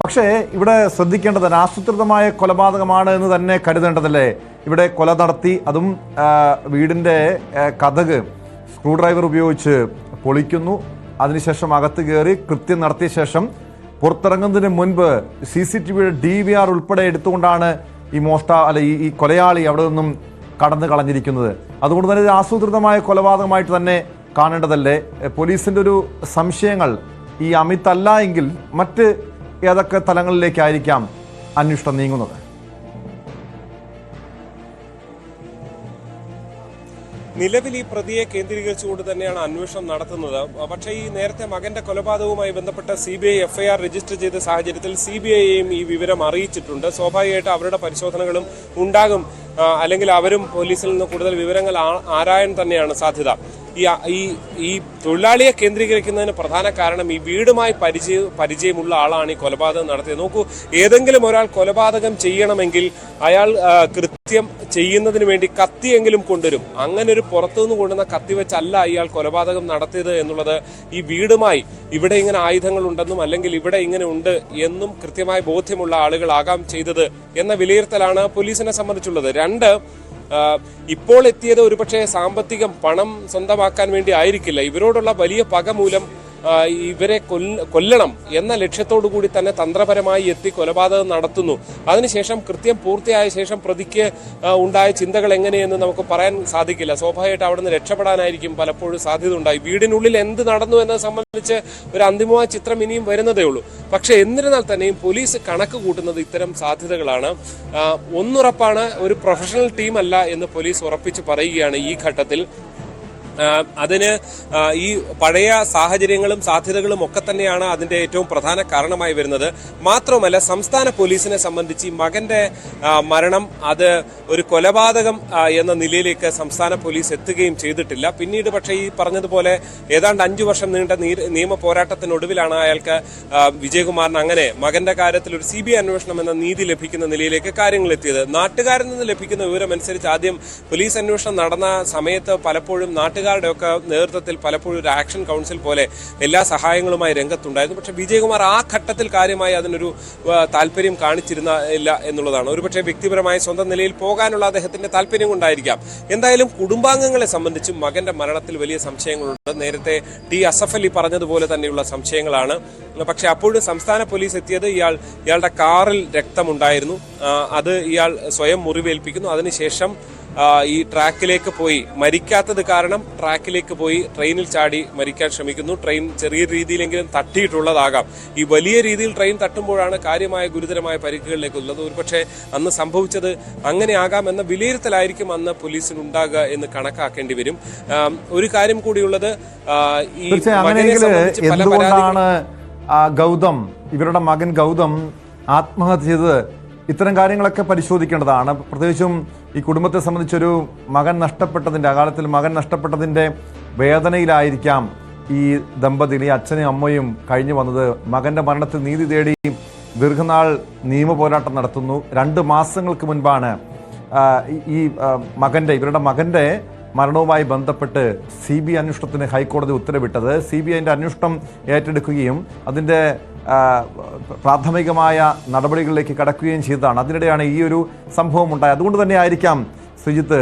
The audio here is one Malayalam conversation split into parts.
പക്ഷേ ഇവിടെ ശ്രദ്ധിക്കേണ്ടത് ആസൂത്രിതമായ കൊലപാതകമാണ് എന്ന് തന്നെ കരുതേണ്ടതല്ലേ? ഇവിടെ കൊല നടത്തി, അതും വീടിൻ്റെ കതക് സ്ക്രൂ ഡ്രൈവർ ഉപയോഗിച്ച് പൊളിക്കുന്നു, അതിനുശേഷം അകത്ത് കയറി കൃത്യം നടത്തിയ ശേഷം പുറത്തിറങ്ങുന്നതിന് മുൻപ് CCTVയുടെ DVR ഉൾപ്പെടെ എടുത്തുകൊണ്ടാണ് ഈ കൊലയാളി അവിടെ നിന്നും കടന്നു കളഞ്ഞിരിക്കുന്നത്. അതുകൊണ്ട് തന്നെ ഇത് ആസൂത്രിതമായ കൊലപാതകമായിട്ട് തന്നെ കാണേണ്ടതല്ലേ? പോലീസിൻ്റെ ഒരു സംശയങ്ങൾ ഈ അമിത് അല്ല എങ്കിൽ മറ്റ് ഏതൊക്കെ തലങ്ങളിലേക്കായിരിക്കാം അന്വേഷണം നീങ്ങുന്നത്? നിലവിൽ ഈ പ്രതിയെ കേന്ദ്രീകരിച്ചുകൊണ്ട് തന്നെയാണ് അന്വേഷണം നടത്തുന്നത്. പക്ഷേ ഈ നേരത്തെ മകന്റെ കൊലപാതകവുമായി ബന്ധപ്പെട്ട CBI FIR രജിസ്റ്റർ ചെയ്ത സാഹചര്യത്തിൽ CBIയെയും ഈ വിവരം അറിയിച്ചിട്ടുണ്ട്. സ്വാഭാവികമായിട്ട് അവരുടെ പരിശോധനകളും ഉണ്ടാകും, അല്ലെങ്കിൽ അവരും പോലീസിൽ നിന്ന് കൂടുതൽ വിവരങ്ങൾ ആരായാൻ തന്നെയാണ് സാധ്യത. ഈ തൊഴിലാളിയെ കേന്ദ്രീകരിക്കുന്നതിന് പ്രധാന കാരണം ഈ വീടുമായി പരിചയമുള്ള ആളാണ് ഈ കൊലപാതകം നടത്തിയത്. നോക്കൂ, ഏതെങ്കിലും ഒരാൾ കൊലപാതകം ചെയ്യണമെങ്കിൽ അയാൾ കൃത്യം ചെയ്യുന്നതിന് വേണ്ടി കത്തിയെങ്കിലും കൊണ്ടുവരും. അങ്ങനെ ഒരു പുറത്തുനിന്ന് കൊണ്ടുവന്ന കത്തി വെച്ചല്ല ഇയാൾ കൊലപാതകം നടത്തിയത് എന്നുള്ളത് ഈ വീടുമായി ഇവിടെ ഇങ്ങനെ ആയുധങ്ങൾ ഉണ്ടെന്നും അല്ലെങ്കിൽ ഇവിടെ ഇങ്ങനെ ഉണ്ട് എന്നും കൃത്യമായി ബോധ്യമുള്ള ആളുകളാകാം ചെയ്തത് എന്ന വിലയിരുത്തലാണ് പോലീസിനെ സംബന്ധിച്ചുള്ളത്. രണ്ട്, ഇപ്പോൾ എത്തിയത് ഒരുപക്ഷെ സാമ്പത്തികം പണം സ്വന്തമാക്കാൻ വേണ്ടി ആയിരിക്കില്ല. ഇവരോടുള്ള വലിയ പക മൂലം ഇവരെ കൊല്ലണം എന്ന ലക്ഷ്യത്തോടു കൂടി തന്നെ തന്ത്രപരമായി എത്തി കൊലപാതകം നടത്തുന്നു. അതിനുശേഷം കൃത്യം പൂർത്തിയായ ശേഷം പ്രതിക്ക് ഉണ്ടായ ചിന്തകൾ എങ്ങനെയെന്ന് നമുക്ക് പറയാൻ സാധിക്കില്ല. സ്വാഭാവികമായിട്ട് അവിടെ നിന്ന് രക്ഷപ്പെടാനായിരിക്കും പലപ്പോഴും സാധ്യത ഉണ്ടായി. വീടിനുള്ളിൽ എന്ത് നടന്നു എന്നത് സംബന്ധിച്ച് ഒരു അന്തിമമായ ചിത്രം ഇനിയും വരുന്നതേ ഉള്ളൂ. പക്ഷെ എന്നിരുന്നാൽ തന്നെയും പോലീസ് കണക്ക് കൂട്ടുന്നത് ഇത്തരം സാധ്യതകളാണ്. ഒന്നുറപ്പാണ്, ഒരു പ്രൊഫഷണൽ ടീം അല്ല എന്ന് പോലീസ് ഉറപ്പിച്ച് പറയുകയാണ് ഈ ഘട്ടത്തിൽ. അതിന് ഈ പഴയ സാഹചര്യങ്ങളും സാധ്യതകളും ഒക്കെ തന്നെയാണ് അതിന്റെ ഏറ്റവും പ്രധാന കാരണമായി വരുന്നത്. മാത്രമല്ല, സംസ്ഥാന പോലീസിനെ സംബന്ധിച്ച് ഈ മകന്റെ മരണം അത് ഒരു കൊലപാതകം എന്ന നിലയിലേക്ക് സംസ്ഥാന പോലീസ് എത്തുകയും ചെയ്തിട്ടില്ല. പിന്നീട് പക്ഷേ ഈ പറഞ്ഞതുപോലെ ഏതാണ്ട് 5 വർഷം നീണ്ട നിയമ പോരാട്ടത്തിനൊടുവിലാണ് അയാൾക്ക് വിജയകുമാറിന് അങ്ങനെ മകന്റെ കാര്യത്തിൽ ഒരു CBI അന്വേഷണം എന്ന നീതി ലഭിക്കുന്ന നിലയിലേക്ക് കാര്യങ്ങൾ എത്തിയത്. നാട്ടുകാരിൽ നിന്ന് ലഭിക്കുന്ന വിവരമനുസരിച്ച് ആദ്യം പോലീസ് അന്വേഷണം നടന്ന സമയത്ത് പലപ്പോഴും നാട്ടുകാരുടെ ഒക്കെ നേതൃത്വത്തിൽ പലപ്പോഴും ഒരു ആക്ഷൻ കൗൺസിൽ പോലെ എല്ലാ സഹായങ്ങളുമായി രംഗത്തുണ്ടായിരുന്നു. പക്ഷെ വിജയകുമാർ ആ ഘട്ടത്തിൽ കാര്യമായി അതിനൊരു താല്പര്യം കാണിച്ചിരുന്നില്ല എന്നുള്ളതാണ്. ഒരുപക്ഷെ വ്യക്തിപരമായി സ്വന്തം നിലയിൽ പോകാനുള്ള അദ്ദേഹത്തിന്റെ താല്പര്യം കൊണ്ടായിരിക്കാം. എന്തായാലും കുടുംബാംഗങ്ങളെ സംബന്ധിച്ചും മകന്റെ മരണത്തിൽ വലിയ സംശയങ്ങളുണ്ട്. നേരത്തെ അസഫ് അലി പറഞ്ഞതുപോലെ തന്നെയുള്ള സംശയങ്ങളാണ്. പക്ഷെ അപ്പോഴും സംസ്ഥാന പോലീസ് എത്തിയത് ഇയാളുടെ കാറിൽ രക്തമുണ്ടായിരുന്നു, അത് ഇയാൾ സ്വയം മുറിവേൽപ്പിക്കുന്നു. അതിനുശേഷം ഈ ട്രാക്കിലേക്ക് പോയി മരിക്കാത്തത് കാരണം ട്രാക്കിലേക്ക് പോയി ട്രെയിനിൽ ചാടി മരിക്കാൻ ശ്രമിക്കുന്നു. ട്രെയിൻ ചെറിയ രീതിയിലെങ്കിലും തട്ടിയിട്ടുള്ളതാകാം. ഈ വലിയ രീതിയിൽ ട്രെയിൻ തട്ടുമ്പോഴാണ് കാര്യമായ ഗുരുതരമായ പരിക്കുകളിലേക്കുള്ളത്. ഒരുപക്ഷെ അന്ന് സംഭവിച്ചത് അങ്ങനെ ആകാം എന്ന വിലയിരുത്തലായിരിക്കും അന്ന് പോലീസിനുണ്ടാകുക എന്ന് കണക്കാക്കേണ്ടി വരും. ഒരു കാര്യം കൂടിയുള്ളത്, ഈ ഗൗതം, ഇവരുടെ മകൻ ഗൗതം ആത്മഹത്യ ചെയ്തത്, ഇത്തരം കാര്യങ്ങളൊക്കെ പരിശോധിക്കേണ്ടതാണ്. പ്രത്യേകിച്ചും ഈ കുടുംബത്തെ സംബന്ധിച്ചൊരു മകൻ നഷ്ടപ്പെട്ടതിൻ്റെ, അകാലത്തിൽ മകൻ നഷ്ടപ്പെട്ടതിൻ്റെ വേദനയിലായിരിക്കാം ഈ ദമ്പതികൾ, ഈ അച്ഛനും അമ്മയും കഴിഞ്ഞു വന്നത്. മകൻ്റെ മരണത്തിൽ നീതി തേടി ദീർഘനാൾ നിയമ പോരാട്ടം നടത്തുന്നു. 2 മാസങ്ങൾക്ക് മുൻപാണ് ഇവരുടെ മകൻ്റെ മരണവുമായി ബന്ധപ്പെട്ട് CBI അന്വേഷണത്തിന് ഹൈക്കോടതി ഉത്തരവിട്ടത്. CBIൻ്റെ അന്വേഷണം ഏറ്റെടുക്കുകയും അതിൻ്റെ പ്രാഥമികമായ നടപടികളിലേക്ക് കടക്കുകയും ചെയ്തതാണ്. അതിനിടെയാണ് ഈ ഒരു സംഭവം ഉണ്ടായത്. അതുകൊണ്ട് തന്നെ ആയിരിക്കാം ശ്രീജിത്ത്,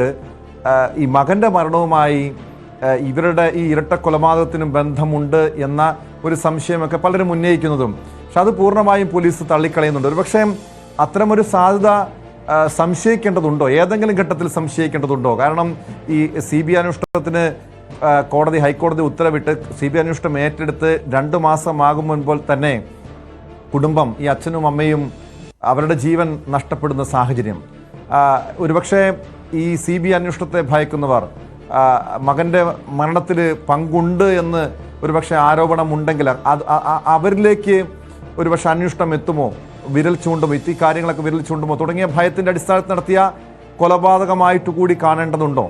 ഈ മകൻ്റെ മരണവുമായി ഇവരുടെ ഈ ഇരട്ട കൊലപാതകത്തിനും ബന്ധമുണ്ട് എന്ന ഒരു സംശയമൊക്കെ പലരും ഉന്നയിക്കുന്നതും. പക്ഷെ അത് പൂർണ്ണമായും പോലീസ് തള്ളിക്കളയുന്നുണ്ട്. ഒരുപക്ഷെ അത്തരമൊരു സാധ്യത സംശയിക്കേണ്ടതുണ്ടോ? ഏതെങ്കിലും ഘട്ടത്തിൽ സംശയിക്കേണ്ടതുണ്ടോ? കാരണം ഈ CBI അന്വേഷണത്തിന് ഹൈക്കോടതി ഉത്തരവിട്ട് CBI അന്വേഷണം ഏറ്റെടുത്ത് 2 മാസമാകും മുൻപോൾ തന്നെ കുടുംബം, ഈ അച്ഛനും അമ്മയും അവരുടെ ജീവൻ നഷ്ടപ്പെടുന്ന സാഹചര്യം. ഒരുപക്ഷെ ഈ CBI അന്വേഷണത്തെ ഭയക്കുന്നവർ മകൻ്റെ മരണത്തിൽ പങ്കുണ്ട് എന്ന് ഒരുപക്ഷെ ആരോപണമുണ്ടെങ്കിൽ അവരിലേക്ക് ഒരുപക്ഷെ അന്വേഷണം എത്തുമോ, വിരൽ ചൂണ്ടുമോ, ഈ കാര്യങ്ങളൊക്കെ വിരൽ ചൂണ്ടുമോ തുടങ്ങിയ ഭയത്തിൻ്റെ അടിസ്ഥാനത്തിൽ നടത്തിയ കൊലപാതകമായിട്ട് കൂടി കാണേണ്ടതുണ്ടോ?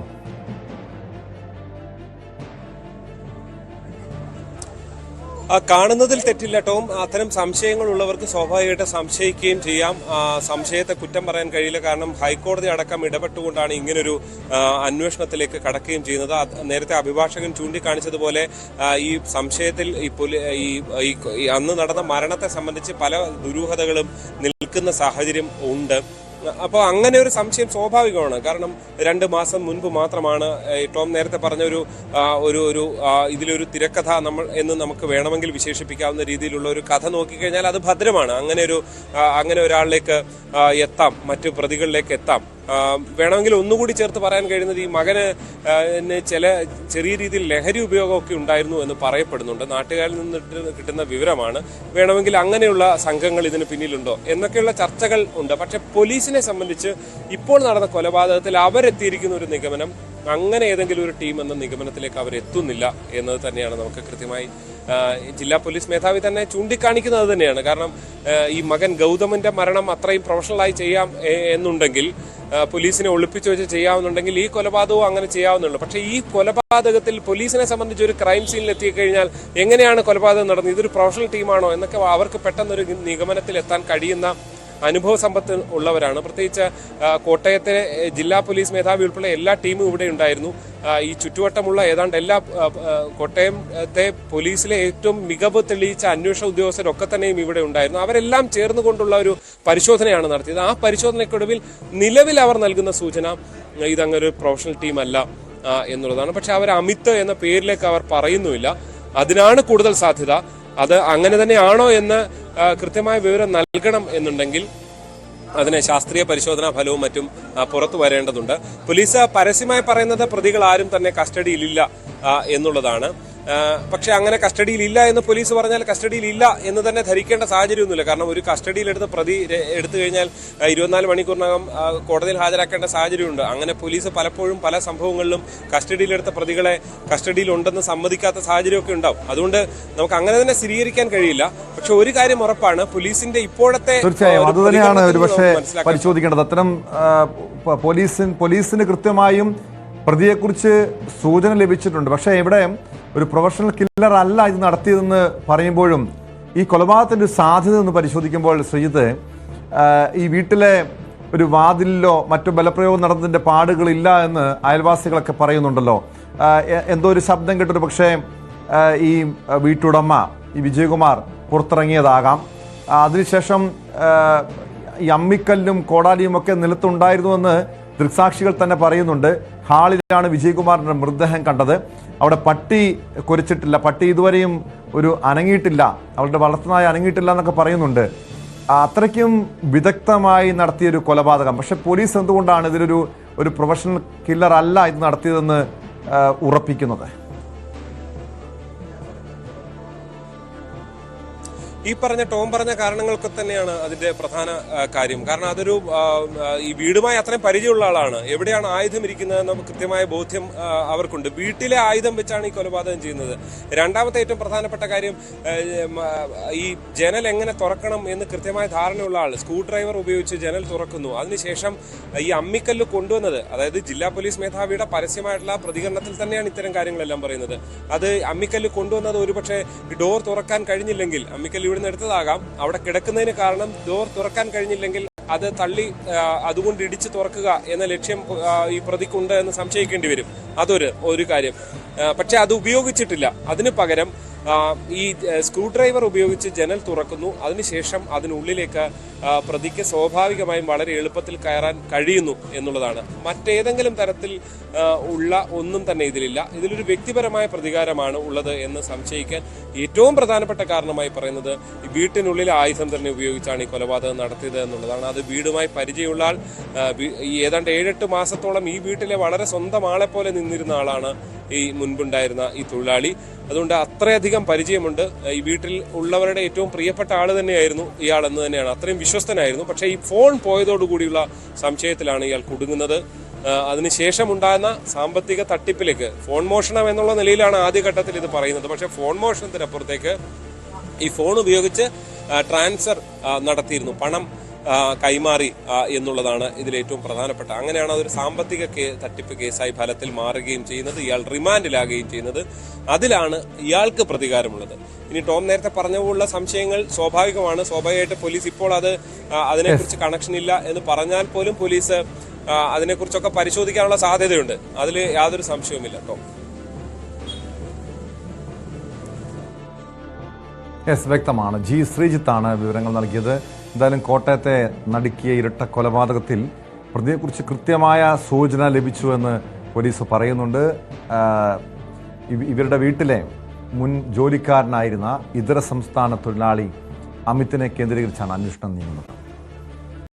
കാണുന്നതിൽ തെറ്റില്ല ടോം. അത്തരം സംശയങ്ങളുള്ളവർക്ക് സ്വാഭാവികമായിട്ട് സംശയിക്കുകയും ചെയ്യാം. സംശയത്തെ കുറ്റം പറയാൻ കഴിയില്ല. കാരണം ഹൈക്കോടതി അടക്കം ഇടപെട്ടുകൊണ്ടാണ് ഇങ്ങനൊരു അന്വേഷണത്തിലേക്ക് കടക്കുകയും ചെയ്യുന്നത്. നേരത്തെ അഭിഭാഷകൻ ചൂണ്ടിക്കാണിച്ചതുപോലെ ഈ സംശയത്തിൽ ഈ അന്ന് നടന്ന മരണത്തെ സംബന്ധിച്ച് പല ദുരൂഹതകളും നിൽക്കുന്ന സാഹചര്യം ഉണ്ട്. അപ്പോൾ അങ്ങനെ ഒരു സംശയം സ്വാഭാവികമാണ്. കാരണം 2 മാസം മുൻപ് മാത്രമാണ് ടോം നേരത്തെ പറഞ്ഞ ഒരു ഇതിലൊരു തിരക്കഥ എന്ന് നമുക്ക് വേണമെങ്കിൽ വിശേഷിപ്പിക്കാവുന്ന രീതിയിലുള്ള ഒരു കഥ നോക്കിക്കഴിഞ്ഞാൽ അത് ഭദ്രമാണ്. അങ്ങനെ ഒരാളിലേക്ക് എത്താം, മറ്റു പ്രതികളിലേക്ക് എത്താം. വേണമെങ്കിൽ ഒന്നുകൂടി ചേർത്ത് പറയാൻ കഴിയുന്നത് ഈ മകന് ചെറിയ രീതിയിൽ ലഹരി ഉപയോഗമൊക്കെ ഉണ്ടായിരുന്നു എന്ന് പറയപ്പെടുന്നുണ്ട്. നാട്ടുകാരിൽ നിന്ന് കിട്ടുന്ന വിവരമാണ്. വേണമെങ്കിൽ അങ്ങനെയുള്ള സംഘങ്ങൾ ഇതിന് പിന്നിലുണ്ടോ എന്നൊക്കെയുള്ള ചർച്ചകൾ ഉണ്ട്. പക്ഷെ പോലീസിനെ സംബന്ധിച്ച് ഇപ്പോൾ നടന്ന കൊലപാതകത്തിൽ അവരെത്തിയിരിക്കുന്ന ഒരു നിഗമനം അങ്ങനെ ഏതെങ്കിലും ഒരു ടീം എന്ന നിഗമനത്തിലേക്ക് അവരെത്തുന്നില്ല എന്നത് തന്നെയാണ് നമുക്ക് കൃത്യമായി ജില്ലാ പോലീസ് മേധാവി തന്നെ ചൂണ്ടിക്കാണിക്കുന്നത് തന്നെയാണ്. കാരണം ഈ മകൻ ഗൗതമിന്റെ മരണം അത്രയും പ്രൊഫഷണലായി ചെയ്യാം എന്നുണ്ടെങ്കിൽ, പോലീസിനെ ഒളിപ്പിച്ചു വെച്ച് ചെയ്യാവുന്നുണ്ടെങ്കിൽ ഈ കൊലപാതകവും അങ്ങനെ ചെയ്യാവുന്നുള്ളൂ. പക്ഷേ ഈ കൊലപാതകത്തിൽ പോലീസിനെ സംബന്ധിച്ച് ഒരു ക്രൈം സീനിൽ എത്തിക്കഴിഞ്ഞാൽ എങ്ങനെയാണ് കൊലപാതകം നടന്നത്, ഇതൊരു പ്രൊഫഷണൽ ടീമാണോ എന്നൊക്കെ അവർക്ക് പെട്ടെന്നൊരു നിഗമനത്തിൽ എത്താൻ കഴിയുന്ന അനുഭവ സമ്പത്ത് ഉള്ളവരാണ്. പ്രത്യേകിച്ച് കോട്ടയത്തെ ജില്ലാ പോലീസ് മേധാവി ഉൾപ്പെടെ എല്ലാ ടീമും ഇവിടെ ഉണ്ടായിരുന്നു. ഈ ചുറ്റുവട്ടമുള്ള ഏതാണ്ട് എല്ലാ കോട്ടയത്തെ പോലീസിലെ ഏറ്റവും മികവ് തെളിയിച്ച അന്വേഷണ ഉദ്യോഗസ്ഥരൊക്കെ തന്നെയും ഇവിടെ ഉണ്ടായിരുന്നു. അവരെല്ലാം ചേർന്നുകൊണ്ടുള്ള ഒരു പരിശോധനയാണ് നടത്തിയത്. ആ പരിശോധനയ്ക്കൊടുവിൽ നിലവിൽ അവർ നൽകുന്ന സൂചന ഇതങ്ങനെ ഒരു പ്രൊഫഷണൽ ടീം അല്ല എന്നുള്ളതാണ്. പക്ഷെ അവർ അമിത് എന്ന പേരിലേക്ക് അവർ പറയുന്നുമില്ല. അതിനാണ് കൂടുതൽ സാധ്യത. അത് അങ്ങനെ തന്നെയാണോ എന്ന് കൃത്യമായ വിവരം നൽകണം എന്നുണ്ടെങ്കിൽ അതിന് ശാസ്ത്രീയ പരിശോധനാ ഫലവും മറ്റും പുറത്തു വരേണ്ടതുണ്ട്. പോലീസ് പരസ്യമായി പറയുന്നത് പ്രതികൾ ആരും തന്നെ കസ്റ്റഡിയിലില്ല എന്നുള്ളതാണ്. പക്ഷെ അങ്ങനെ കസ്റ്റഡിയിലില്ല എന്ന് പോലീസ് പറഞ്ഞാൽ കസ്റ്റഡിയിലില്ല എന്ന് തന്നെ ധരിക്കേണ്ട സാഹചര്യമൊന്നുമില്ല. കാരണം ഒരു കസ്റ്റഡിയിലെടുത്ത പ്രതി എടുത്തു കഴിഞ്ഞാൽ 24 മണിക്കൂറിനകം കോടതിയിൽ ഹാജരാക്കേണ്ട സാഹചര്യമുണ്ട്. അങ്ങനെ പോലീസ് പലപ്പോഴും പല സംഭവങ്ങളിലും കസ്റ്റഡിയിലെടുത്ത പ്രതികളെ കസ്റ്റഡിയിലുണ്ടെന്ന് സമ്മതിക്കാത്ത സാഹചര്യമൊക്കെ ഉണ്ടാവും. അതുകൊണ്ട് നമുക്ക് അങ്ങനെ തന്നെ സ്ഥിരീകരിക്കാൻ കഴിയില്ല. പക്ഷെ ഒരു കാര്യം ഉറപ്പാണ്, പോലീസിന്റെ ഇപ്പോഴത്തെ തീർച്ചയായും അതുതന്നെയാണ് ഒരുപക്ഷെ പരിശോധിക്കേണ്ടത്. അത്തരം പോലീസിന് കൃത്യമായും പ്രതിയെക്കുറിച്ച് സൂചന ലഭിച്ചിട്ടുണ്ട്. പക്ഷേ ഇവിടെ ഒരു പ്രൊഫഷണൽ കില്ലർ അല്ല ഇത് നടത്തിയതെന്ന് പറയുമ്പോഴും ഈ കൊലപാതകത്തിൻ്റെ ഒരു സാധ്യത എന്ന് പരിശോധിക്കുമ്പോൾ ശ്രീജിത്ത്, ഈ വീട്ടിലെ ഒരു വാതിലിലോ മറ്റു ബലപ്രയോഗം നടന്നതിൻ്റെ പാടുകളില്ല എന്ന് അയൽവാസികളൊക്കെ പറയുന്നുണ്ടല്ലോ. എന്തോ ഒരു ശബ്ദം കേട്ടൊരു പക്ഷേ ഈ വീട്ടുടമ ഈ വിജയകുമാർ പുറത്തിറങ്ങിയതാകാം. അതിനുശേഷം ഈ അമ്മിക്കല്ലും കോടാലിയും ഒക്കെ നിലത്തുണ്ടായിരുന്നുവെന്ന് ദൃക്സാക്ഷികൾ തന്നെ പറയുന്നുണ്ട്. ഹാളിലാണ് വിജയകുമാറിൻ്റെ മൃതദേഹം കണ്ടത്. അവിടെ പട്ടി കുരച്ചിട്ടില്ല, പട്ടി ഇതുവരെയും അനങ്ങിയിട്ടില്ല, അവളുടെ വളർത്തുനായ അനങ്ങിയിട്ടില്ല എന്നൊക്കെ പറയുന്നുണ്ട്. അത്രയ്ക്കും വിദഗ്ധമായി നടത്തിയൊരു കൊലപാതകം. പക്ഷെ പോലീസ് എന്തുകൊണ്ടാണ് ഒരു പ്രൊഫഷണൽ കില്ലർ അല്ല ഇത് നടത്തിയതെന്ന് ഉറപ്പിക്കുന്നത്? ഈ ടോം പറഞ്ഞ കാരണങ്ങളൊക്കെ തന്നെയാണ് അതിന്റെ പ്രധാന കാര്യം. കാരണം അതൊരു ഈ വീടുമായി അത്രയും പരിചയമുള്ള ആളാണ്. എവിടെയാണ് ആയുധം ഇരിക്കുന്നത് നമുക്ക് കൃത്യമായ ബോധ്യം അവർക്കുണ്ട്. വീട്ടിലെ ആയുധം വെച്ചാണ് ഈ കൊലപാതകം ചെയ്യുന്നത്. രണ്ടാമത്തെ ഏറ്റവും പ്രധാനപ്പെട്ട കാര്യം, ഈ ജനൽ എങ്ങനെ തുറക്കണം എന്ന് കൃത്യമായ ധാരണയുള്ള ആൾ സ്ക്രൂ ഡ്രൈവർ ഉപയോഗിച്ച് ജനൽ തുറക്കുന്നു. അതിനുശേഷം ഈ അമ്മിക്കല്ല് കൊണ്ടുവന്നത്, അതായത് ജില്ലാ പോലീസ് മേധാവിയുടെ പരസ്യമായിട്ടുള്ള പ്രതികരണത്തിൽ തന്നെയാണ് ഇത്തരം കാര്യങ്ങളെല്ലാം പറയുന്നത്. അത് അമ്മിക്കല്ല് കൊണ്ടുവന്നത് ഒരുപക്ഷെ ഡോർ തുറക്കാൻ കഴിഞ്ഞില്ലെങ്കിൽ, അമ്മിക്കല്ല് ഇവിടുന്ന് എടുത്തതാകാം, അവിടെ കിടക്കുന്നതിന് കാരണം ഡോർ തുറക്കാൻ കഴിഞ്ഞില്ലെങ്കിൽ അത് തള്ളി അതുകൊണ്ട് ഇടിച്ച് തുറക്കുക എന്ന ലക്ഷ്യം ഈ പ്രതിക്കുണ്ട് എന്ന് സംശയിക്കേണ്ടി വരും. അതൊരു കാര്യം. പക്ഷെ അത് ഉപയോഗിച്ചിട്ടില്ല. അതിന് പകരം ഈ സ്ക്രൂ ഡ്രൈവർ ഉപയോഗിച്ച് ജനൽ തുറക്കുന്നു. അതിനുശേഷം അതിനുള്ളിലേക്ക് പ്രതിക്ക് സ്വാഭാവികമായും വളരെ എളുപ്പത്തിൽ കയറാൻ കഴിയുന്നു എന്നുള്ളതാണ്. മറ്റേതെങ്കിലും തരത്തിൽ ഉള്ള ഒന്നും തന്നെ ഇതിലില്ല. ഇതിലൊരു വ്യക്തിപരമായ പ്രതികാരമാണ് ഉള്ളത് എന്ന് സംശയിക്കാൻ ഏറ്റവും പ്രധാനപ്പെട്ട കാരണമായി പറയുന്നത് ഈ വീട്ടിനുള്ളിലെ ആയുധം തന്നെ ഉപയോഗിച്ചാണ് ഈ കൊലപാതകം നടത്തിയത് എന്നുള്ളതാണ്. അത് വീടുമായി പരിചയമുള്ള ആൾ, ഈ ഏതാണ്ട് 7-8 മാസത്തോളം ഈ വീട്ടിലെ വളരെ സ്വന്തം ആളെ പോലെ നിന്നിരുന്ന ആളാണ് ഈ മുൻപുണ്ടായിരുന്ന ഈ തൊഴിലാളി. അതുകൊണ്ട് അത്രയധികം പരിചയമുണ്ട്. ഈ വീട്ടിൽ ഉള്ളവരുടെ ഏറ്റവും പ്രിയപ്പെട്ട ആൾ തന്നെയായിരുന്നു ഇയാൾ എന്ന് തന്നെയാണ്. അത്രയും വിശ്വസ്തനായിരുന്നു. പക്ഷേ ഈ ഫോൺ പോയതോടുകൂടിയുള്ള സംശയത്തിലാണ് ഇയാൾ കുടുങ്ങുന്നത്. അതിനുശേഷം ഉണ്ടാകുന്ന സാമ്പത്തിക തട്ടിപ്പിലേക്ക്, ഫോൺ മോഷണം എന്നുള്ള നിലയിലാണ് ആദ്യഘട്ടത്തിൽ ഇത് പറയുന്നത്. പക്ഷേ ഫോൺ മോഷണത്തിനപ്പുറത്തേക്ക് ഈ ഫോൺ ഉപയോഗിച്ച് ട്രാൻസ്ഫർ നടത്തിയിരുന്നു, പണം കൈമാറി എന്നുള്ളതാണ് ഇതിലേറ്റവും പ്രധാനപ്പെട്ട. അങ്ങനെയാണ് അതൊരു സാമ്പത്തിക തട്ടിപ്പ് കേസായി ഫലത്തിൽ മാറുകയും ചെയ്യുന്നത്. ഇയാൾ റിമാൻഡിലാകുകയും ചെയ്യുന്നത്. അതിലാണ് ഇയാൾക്ക് പ്രതികാരമുള്ളത്. ഇനി ടോം നേരത്തെ പറഞ്ഞുള്ള സംശയങ്ങൾ സ്വാഭാവികമായിട്ട് പോലീസ് ഇപ്പോൾ അതിനെക്കുറിച്ച് കണക്ഷൻ ഇല്ല എന്ന് പറഞ്ഞാൽ പോലും പോലീസ് അതിനെക്കുറിച്ചൊക്കെ പരിശോധിക്കാനുള്ള സാധ്യതയുണ്ട്. അതിൽ യാതൊരു സംശയവുമില്ല. ടോം. വ്യക്തമാണ്. ജി ശ്രീജിത്താണ് വിവരങ്ങൾ നൽകിയത്. എന്തായാലും കോട്ടയത്തെ നടുക്കിയ ഇരട്ട കൊലപാതകത്തിൽ പ്രതിയെക്കുറിച്ച് കൃത്യമായ സൂചന ലഭിച്ചുവെന്ന് പോലീസ് പറയുന്നുണ്ട്. ഇവരുടെ വീട്ടിലെ മുൻ ജോലിക്കാരനായിരുന്ന ഇതര സംസ്ഥാന തൊഴിലാളി അമിതിനെ കേന്ദ്രീകരിച്ചാണ് അന്വേഷണം നീങ്ങുന്നത്.